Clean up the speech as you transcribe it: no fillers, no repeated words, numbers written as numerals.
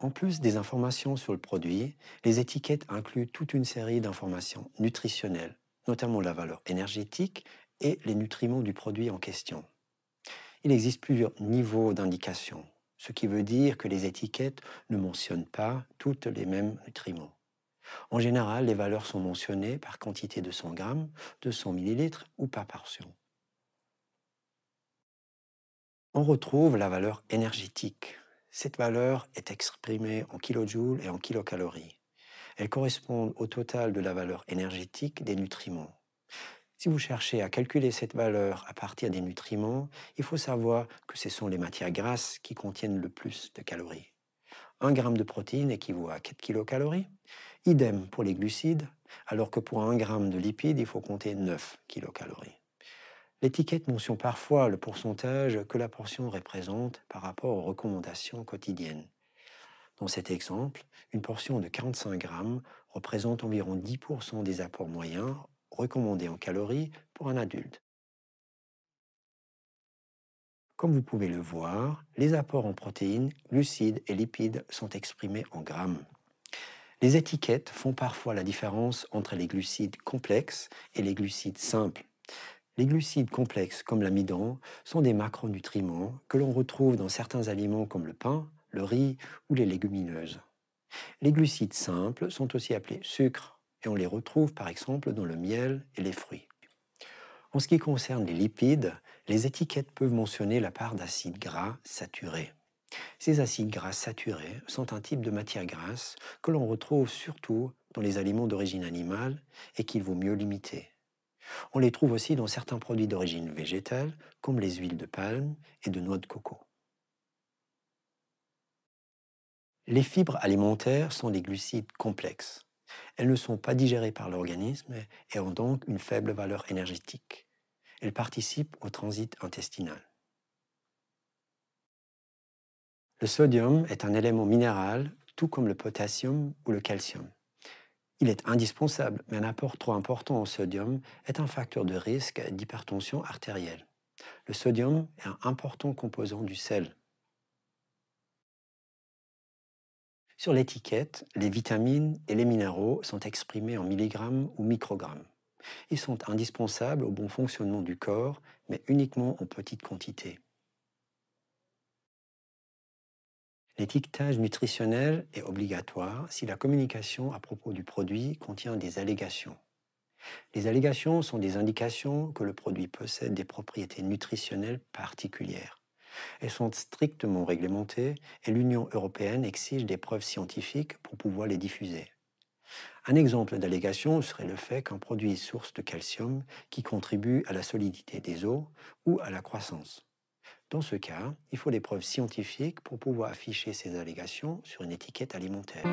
En plus des informations sur le produit, les étiquettes incluent toute une série d'informations nutritionnelles, notamment la valeur énergétique et les nutriments du produit en question. Il existe plusieurs niveaux d'indication, ce qui veut dire que les étiquettes ne mentionnent pas toutes les mêmes nutriments. En général, les valeurs sont mentionnées par quantité de 100 grammes, de 100 millilitres ou par portion. On retrouve la valeur énergétique. Cette valeur est exprimée en kilojoules et en kilocalories. Elle correspond au total de la valeur énergétique des nutriments. Si vous cherchez à calculer cette valeur à partir des nutriments, il faut savoir que ce sont les matières grasses qui contiennent le plus de calories. 1 gramme de protéines équivaut à 4 kilocalories. Idem pour les glucides, alors que pour 1 gramme de lipides, il faut compter 9 kilocalories. L'étiquette mentionne parfois le pourcentage que la portion représente par rapport aux recommandations quotidiennes. Dans cet exemple, une portion de 45 grammes représente environ 10% des apports moyens recommandés en calories pour un adulte. Comme vous pouvez le voir, les apports en protéines, glucides et lipides sont exprimés en grammes. Les étiquettes font parfois la différence entre les glucides complexes et les glucides simples. Les glucides complexes, comme l'amidon, sont des macronutriments que l'on retrouve dans certains aliments comme le pain, le riz ou les légumineuses. Les glucides simples sont aussi appelés sucres et on les retrouve par exemple dans le miel et les fruits. En ce qui concerne les lipides, les étiquettes peuvent mentionner la part d'acides gras saturés. Ces acides gras saturés sont un type de matière grasse que l'on retrouve surtout dans les aliments d'origine animale et qu'il vaut mieux limiter. On les trouve aussi dans certains produits d'origine végétale, comme les huiles de palme et de noix de coco. Les fibres alimentaires sont des glucides complexes. Elles ne sont pas digérées par l'organisme et ont donc une faible valeur énergétique. Elles participent au transit intestinal. Le sodium est un élément minéral, tout comme le potassium ou le calcium. Il est indispensable, mais un apport trop important en sodium est un facteur de risque d'hypertension artérielle. Le sodium est un important composant du sel. Sur l'étiquette, les vitamines et les minéraux sont exprimés en milligrammes ou microgrammes. Ils sont indispensables au bon fonctionnement du corps, mais uniquement en petite quantité. L'étiquetage nutritionnel est obligatoire si la communication à propos du produit contient des allégations. Les allégations sont des indications que le produit possède des propriétés nutritionnelles particulières. Elles sont strictement réglementées et l'Union européenne exige des preuves scientifiques pour pouvoir les diffuser. Un exemple d'allégation serait le fait qu'un produit est source de calcium qui contribue à la solidité des os ou à la croissance. Dans ce cas, il faut des preuves scientifiques pour pouvoir afficher ces allégations sur une étiquette alimentaire.